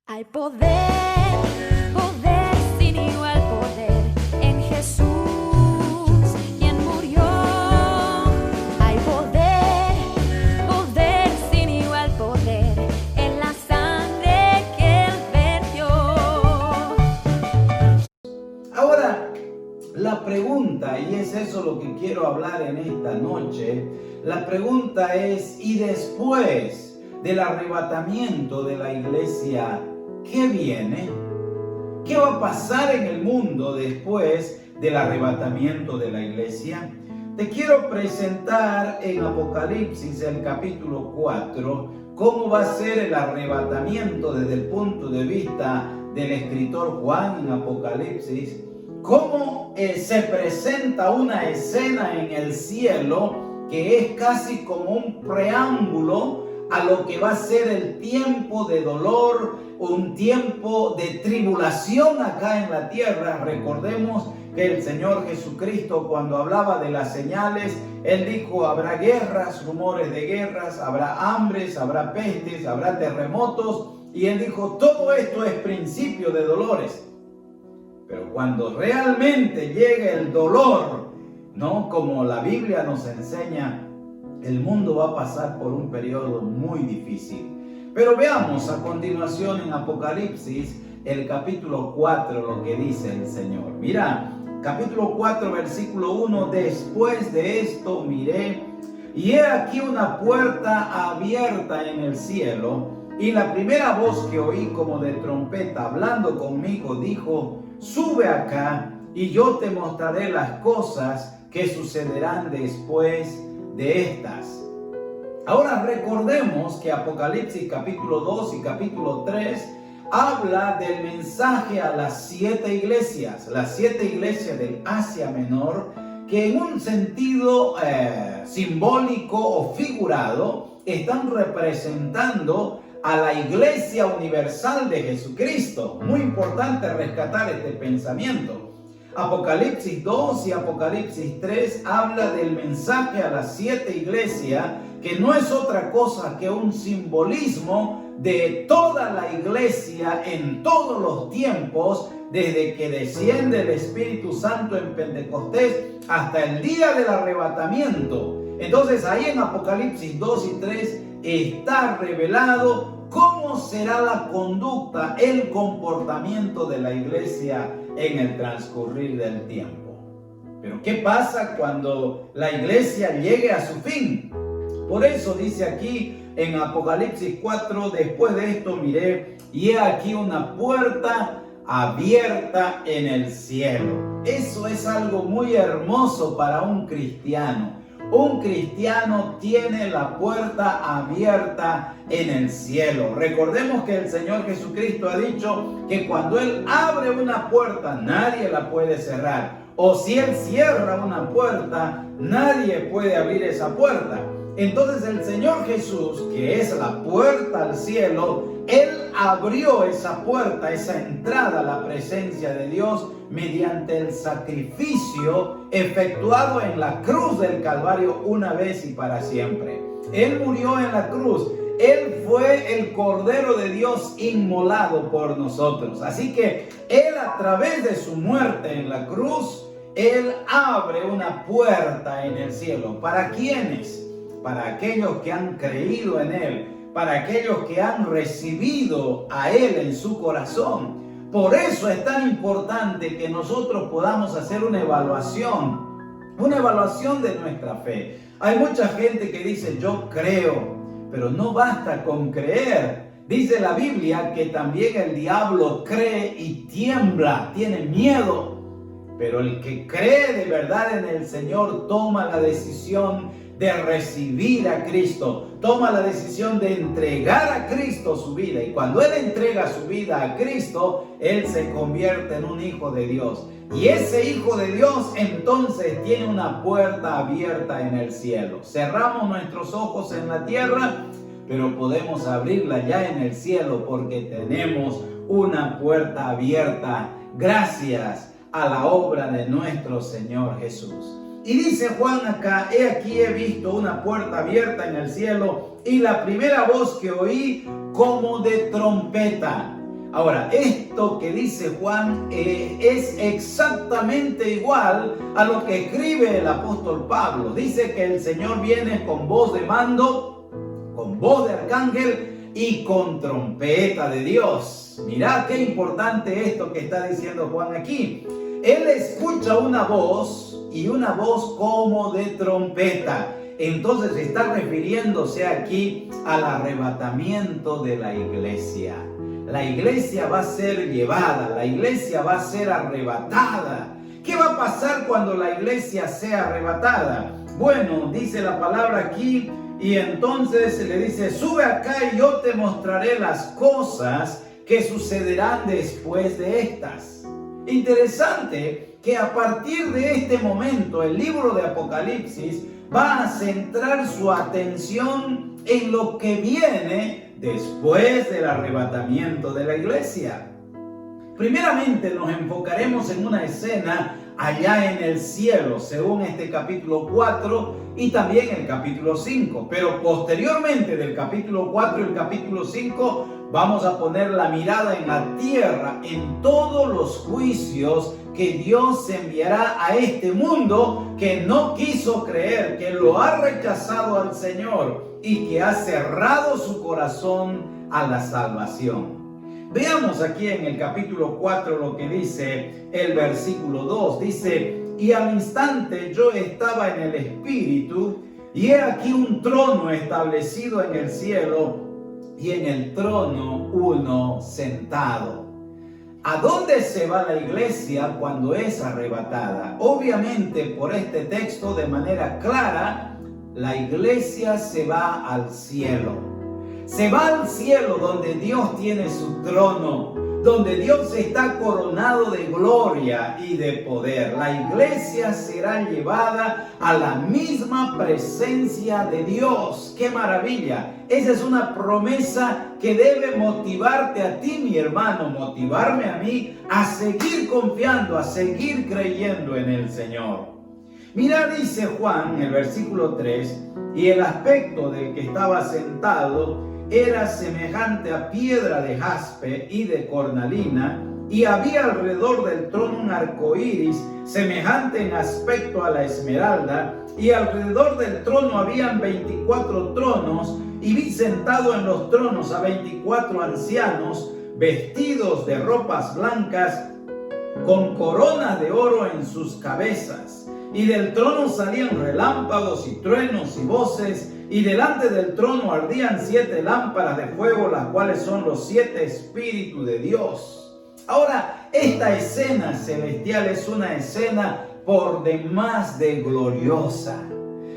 Hay poder, poder sin igual poder en Jesús, quien murió. Hay poder, poder sin igual poder en la sangre que Él vertió. Ahora, la pregunta, y es eso lo que quiero hablar en esta noche, la pregunta es, ¿y después del arrebatamiento de la iglesia, qué viene? ¿Qué va a pasar en el mundo después del arrebatamiento de la iglesia? Te quiero presentar en Apocalipsis, el capítulo 4, cómo va a ser el arrebatamiento desde el punto de vista del escritor Juan en Apocalipsis, cómo se presenta una escena en el cielo que es casi como un preámbulo a lo que va a ser el tiempo de dolor, un tiempo de tribulación acá en la tierra. Recordemos que el Señor Jesucristo, cuando hablaba de las señales, Él dijo: habrá guerras, rumores de guerras, habrá hambres, habrá pestes, habrá terremotos, y Él dijo: todo esto es principio de dolores. Pero cuando realmente llegue el dolor, ¿no? Como la Biblia nos enseña, el mundo va a pasar por un periodo muy difícil. Pero veamos a continuación en Apocalipsis, el capítulo 4, lo que dice el Señor. Mira, capítulo 4, versículo 1, después de esto miré, y he aquí una puerta abierta en el cielo, y la primera voz que oí como de trompeta hablando conmigo dijo: sube acá, y yo te mostraré las cosas que sucederán después de estas. Ahora recordemos que Apocalipsis capítulo 2 y capítulo 3 habla del mensaje a las 7 iglesias, las 7 iglesias del Asia Menor, que en un sentido simbólico o figurado están representando a la iglesia universal de Jesucristo. Muy importante rescatar este pensamiento. Apocalipsis 2 y Apocalipsis 3 habla del mensaje a las 7 iglesias, que no es otra cosa que un simbolismo de toda la iglesia en todos los tiempos, desde que desciende el Espíritu Santo en Pentecostés hasta el día del arrebatamiento. Entonces ahí en Apocalipsis 2 y 3 está revelado cómo será la conducta, el comportamiento de la iglesia en el transcurrir del tiempo. Pero ¿qué pasa cuando la iglesia llegue a su fin? Por eso dice aquí en Apocalipsis 4, después de esto miré, y he aquí una puerta abierta en el cielo. Eso es algo muy hermoso para un cristiano. Un cristiano tiene la puerta abierta en el cielo. Recordemos que el Señor Jesucristo ha dicho que cuando Él abre una puerta, nadie la puede cerrar. O si Él cierra una puerta, nadie puede abrir esa puerta. Entonces el Señor Jesús, que es la puerta al cielo, Él abrió esa puerta, esa entrada a la presencia de Dios mediante el sacrificio efectuado en la cruz del Calvario una vez y para siempre. Él murió en la cruz. Él fue el Cordero de Dios inmolado por nosotros. Así que Él, a través de su muerte en la cruz, Él abre una puerta en el cielo. ¿Para quiénes? Para aquellos que han creído en Él, para aquellos que han recibido a Él en su corazón. Por eso es tan importante que nosotros podamos hacer una evaluación de nuestra fe. Hay mucha gente que dice: yo creo, pero no basta con creer. Dice la Biblia que también el diablo cree y tiembla, tiene miedo. Pero el que cree de verdad en el Señor toma la decisión de recibir a Cristo, toma la decisión de entregar a Cristo su vida. Y cuando Él entrega su vida a Cristo, Él se convierte en un hijo de Dios. Y ese hijo de Dios entonces tiene una puerta abierta en el cielo. Cerramos nuestros ojos en la tierra, pero podemos abrirla ya en el cielo, porque tenemos una puerta abierta gracias a la obra de nuestro Señor Jesús. Y dice Juan acá: he aquí he visto una puerta abierta en el cielo, y la primera voz que oí como de trompeta. Ahora, esto que dice Juan es exactamente igual a lo que escribe el apóstol Pablo. Dice que el Señor viene con voz de mando, con voz de arcángel y con trompeta de Dios. Mirad qué importante esto que está diciendo Juan aquí. Él escucha una voz y una voz como de trompeta. Entonces está refiriéndose aquí al arrebatamiento de la iglesia. La iglesia va a ser llevada, la iglesia va a ser arrebatada. ¿Qué va a pasar cuando la iglesia sea arrebatada? Bueno, dice la palabra aquí, y entonces le dice, sube acá y yo te mostraré las cosas que sucederán después de estas. Interesante que a partir de este momento el libro de Apocalipsis va a centrar su atención en lo que viene después del arrebatamiento de la iglesia. Primeramente nos enfocaremos en una escena allá en el cielo, según este capítulo 4 y también el capítulo 5. Pero posteriormente del capítulo 4 y el capítulo 5 vamos a poner la mirada en la tierra, en todos los juicios que Dios enviará a este mundo que no quiso creer, que lo ha rechazado al Señor y que ha cerrado su corazón a la salvación. Veamos aquí en el capítulo 4 lo que dice el versículo 2. Dice, y al instante yo estaba en el Espíritu, y he aquí un trono establecido en el cielo, y en el trono uno sentado. ¿A dónde se va la iglesia cuando es arrebatada? Obviamente, por este texto de manera clara, la iglesia se va al cielo. Se va al cielo donde Dios tiene su trono, donde Dios está coronado de gloria y de poder. La iglesia será llevada a la misma presencia de Dios. ¡Qué maravilla! Esa es una promesa que debe motivarte a ti, mi hermano, motivarme a mí a seguir confiando, a seguir creyendo en el Señor. Mira, dice Juan en el versículo 3, y el aspecto del que estaba sentado era semejante a piedra de jaspe y de cornalina, y había alrededor del trono un arco iris semejante en aspecto a la esmeralda, y alrededor del trono habían 24 tronos, y vi sentado en los tronos a 24 ancianos, vestidos de ropas blancas, con coronas de oro en sus cabezas. Y del trono salían relámpagos y truenos y voces, y delante del trono ardían 7 lámparas de fuego, las cuales son los 7 espíritus de Dios. Ahora, esta escena celestial es una escena por demás de gloriosa.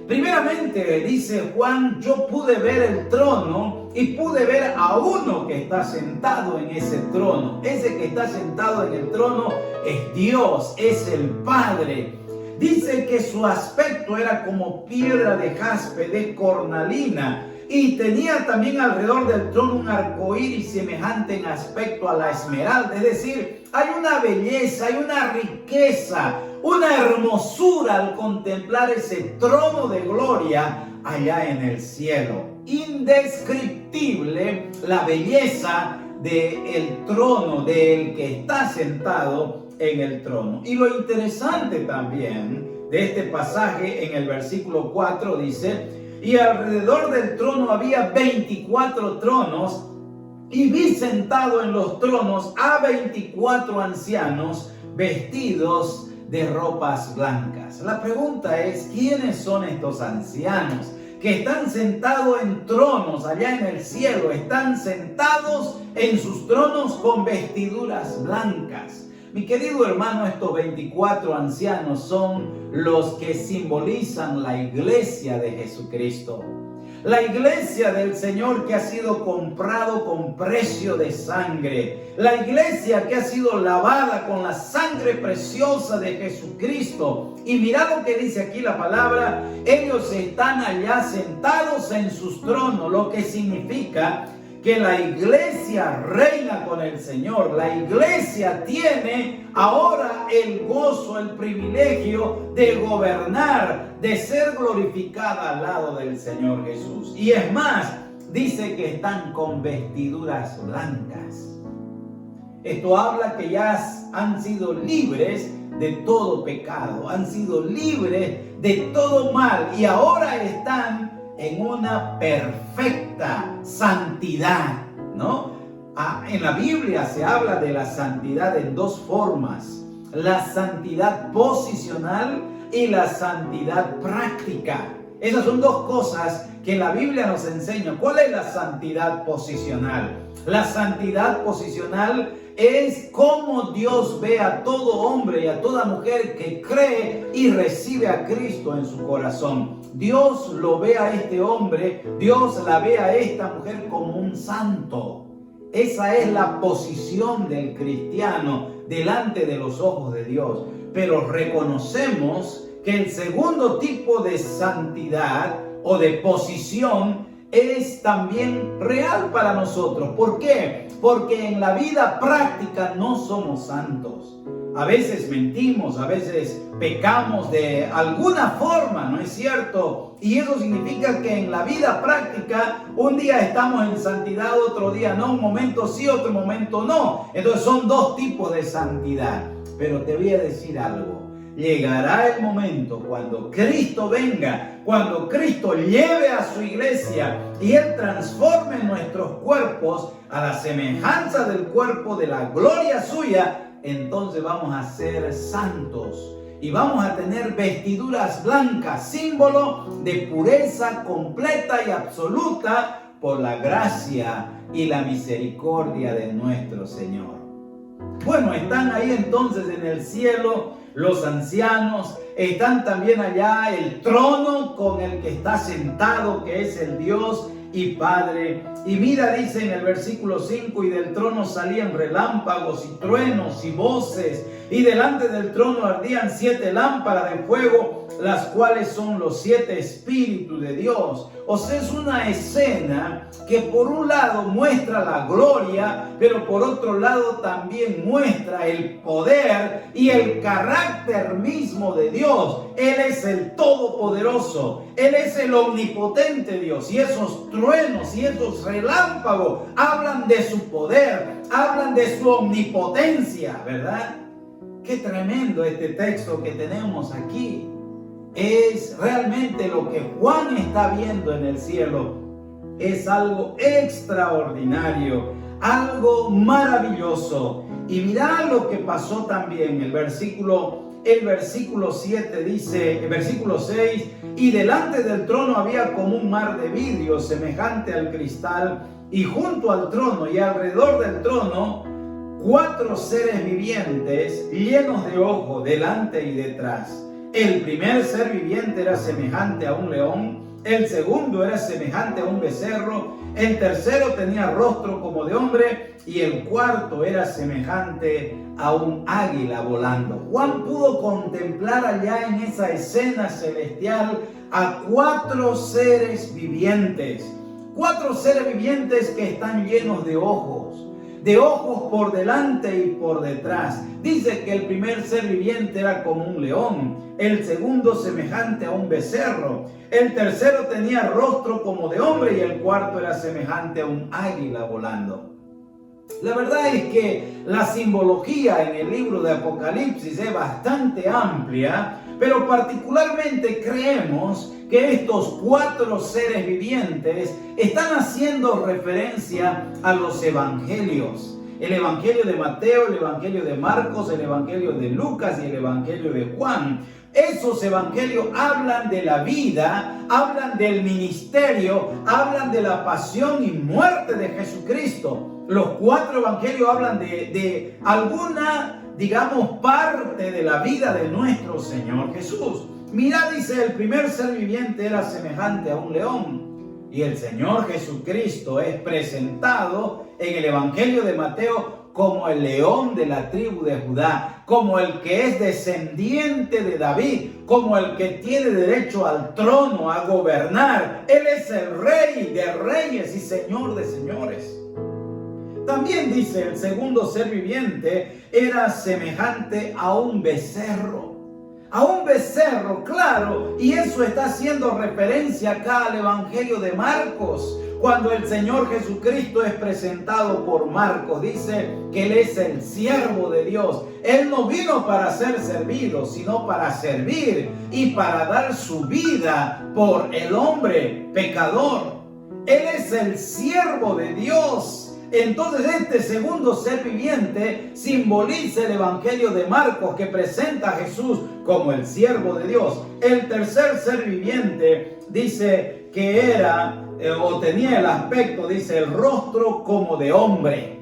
Primeramente, dice Juan, yo pude ver el trono y pude ver a uno que está sentado en ese trono. Ese que está sentado en el trono es Dios, es el Padre. Dice que su aspecto era como piedra de jaspe, de cornalina, y tenía también alrededor del trono un arco iris semejante en aspecto a la esmeralda. Es decir, hay una belleza, hay una riqueza, una hermosura al contemplar ese trono de gloria allá en el cielo. Indescriptible la belleza del trono, del que está sentado en el trono. Y lo interesante también de este pasaje en el versículo 4 dice, y alrededor del trono había 24 tronos, y vi sentado en los tronos a 24 ancianos vestidos de ropas blancas. La pregunta es, ¿quiénes son estos ancianos que están sentados en tronos allá en el cielo? Están sentados en sus tronos con vestiduras blancas. Mi querido hermano, estos 24 ancianos son los que simbolizan la iglesia de Jesucristo. La iglesia del Señor que ha sido comprado con precio de sangre. La iglesia que ha sido lavada con la sangre preciosa de Jesucristo. Y mira lo que dice aquí la palabra. Ellos están allá sentados en sus tronos, lo que significa que la iglesia reina con el Señor. La iglesia tiene ahora el gozo, el privilegio de gobernar, de ser glorificada al lado del Señor Jesús. Y es más, dice que están con vestiduras blancas. Esto habla que ya han sido libres de todo pecado, han sido libres de todo mal y ahora están en una perfecta santidad, ¿no? En la Biblia se habla de la santidad en dos formas: la santidad posicional y la santidad práctica. Esas son dos cosas que la Biblia nos enseña. ¿Cuál es la santidad posicional? La santidad posicional es cómo Dios ve a todo hombre y a toda mujer que cree y recibe a Cristo en su corazón. Dios lo ve a este hombre, Dios la ve a esta mujer como un santo. Esa es la posición del cristiano delante de los ojos de Dios. Pero reconocemos que el segundo tipo de santidad o de posición es también real para nosotros. ¿Por qué? Porque en la vida práctica no somos santos. A veces mentimos, a veces pecamos de alguna forma, ¿no es cierto? Y eso significa que en la vida práctica un día estamos en santidad, otro día no, un momento sí, otro momento no. Entonces son dos tipos de santidad. Pero te voy a decir algo. Llegará el momento cuando Cristo venga, cuando Cristo lleve a su iglesia y Él transforme nuestros cuerpos a la semejanza del cuerpo de la gloria suya. Entonces vamos a ser santos y vamos a tener vestiduras blancas, símbolo de pureza completa y absoluta por la gracia y la misericordia de nuestro Señor. Bueno, están ahí entonces en el cielo los ancianos, están también allá el trono con el que está sentado, que es el Dios y Padre. Y mira, dice en el versículo 5, y del trono salían relámpagos y truenos y voces, y delante del trono ardían 7 lámparas de fuego, las cuales son los 7 espíritus de Dios. O sea, es una escena que por un lado muestra la gloria, pero por otro lado también muestra el poder y el carácter mismo de Dios. Él es el Todopoderoso, Él es el omnipotente Dios, y esos truenos y esos relámpagos hablan de su poder, hablan de su omnipotencia, ¿verdad? Qué tremendo este texto que tenemos aquí. Es realmente lo que Juan está viendo en el cielo. Es algo extraordinario, algo maravilloso. Y mirá lo que pasó también. El versículo 7 dice, el versículo 6, y delante del trono había como un mar de vidrio semejante al cristal, y junto al trono y alrededor del trono 4 seres vivientes llenos de ojos delante y detrás. El primer ser viviente era semejante a un león, el segundo era semejante a un becerro, el tercero tenía rostro como de hombre y el cuarto era semejante a un águila volando. Juan pudo contemplar allá en esa escena celestial a 4 seres vivientes. 4 seres vivientes que están llenos de ojos por delante y por detrás. Dice que el primer ser viviente era como un león, el segundo semejante a un becerro, el tercero tenía rostro como de hombre y el cuarto era semejante a un águila volando. La verdad es que la simbología en el libro de Apocalipsis es bastante amplia, pero particularmente creemos que estos 4 seres vivientes están haciendo referencia a los evangelios. El evangelio de Mateo, el evangelio de Marcos, el evangelio de Lucas y el evangelio de Juan. Esos evangelios hablan de la vida, hablan del ministerio, hablan de la pasión y muerte de Jesucristo. Los 4 evangelios hablan de alguna, digamos, parte de la vida de nuestro Señor Jesús. Mira, dice, el primer ser viviente era semejante a un león. Y el Señor Jesucristo es presentado en el Evangelio de Mateo como el león de la tribu de Judá, como el que es descendiente de David, como el que tiene derecho al trono, a gobernar. Él es el Rey de reyes y Señor de señores. También dice, el segundo ser viviente era semejante a un becerro. a un becerro, claro, y eso está haciendo referencia acá al Evangelio de Marcos. Cuando el Señor Jesucristo es presentado por Marcos, dice que Él es el siervo de Dios. Él no vino para ser servido, sino para servir y para dar su vida por el hombre pecador. Él es el siervo de Dios. Entonces este segundo ser viviente simboliza el Evangelio de Marcos, que presenta a Jesús como el siervo de Dios. El tercer ser viviente dice que era o tenía el aspecto, dice, el rostro como de hombre.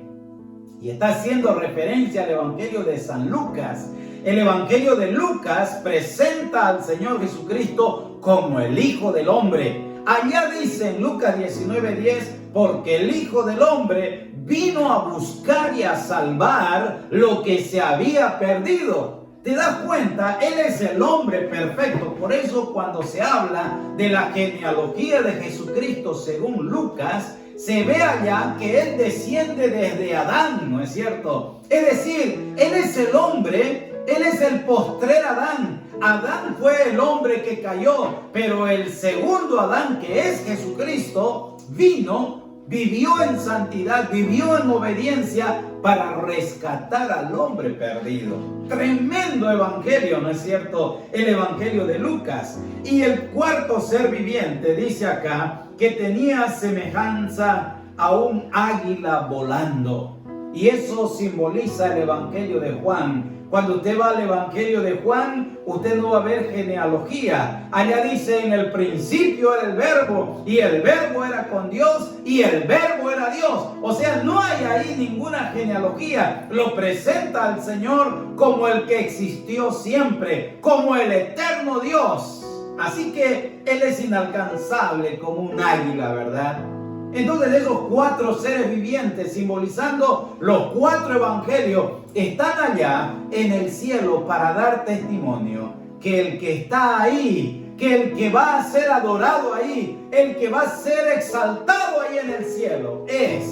Y está haciendo referencia al Evangelio de San Lucas. El Evangelio de Lucas presenta al Señor Jesucristo como el Hijo del Hombre. Allá dice en Lucas 19:10, porque el Hijo del Hombre vino a buscar y a salvar lo que se había perdido. ¿Te das cuenta? Él es el hombre perfecto. Por eso cuando se habla de la genealogía de Jesucristo según Lucas, se ve allá que Él desciende desde Adán, ¿no es cierto? Es decir, Él es el hombre, Él es el postrer Adán. Adán fue el hombre que cayó, pero el segundo Adán, que es Jesucristo, vino, vivió en santidad, vivió en obediencia para rescatar al hombre perdido. Tremendo evangelio, ¿no es cierto? El evangelio de Lucas. Y el cuarto ser viviente dice acá que tenía semejanza a un águila volando. Y eso simboliza el evangelio de Juan. Cuando usted va al Evangelio de Juan, usted no va a ver genealogía. Allá dice, en el principio era el Verbo, y el Verbo era con Dios, y el Verbo era Dios. O sea, no hay ahí ninguna genealogía. Lo presenta al Señor como el que existió siempre, como el eterno Dios. Así que Él es inalcanzable como un águila, ¿verdad? Entonces esos cuatro seres vivientes, simbolizando los cuatro evangelios, están allá en el cielo para dar testimonio que el que está ahí, que el que va a ser adorado ahí, el que va a ser exaltado ahí en el cielo, es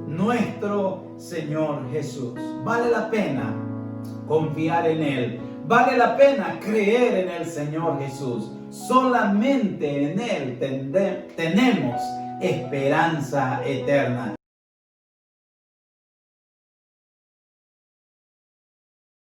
nuestro Señor Jesús. Vale la pena confiar en Él. Vale la pena creer en el Señor Jesús. Solamente en Él tenemos esperanza eterna.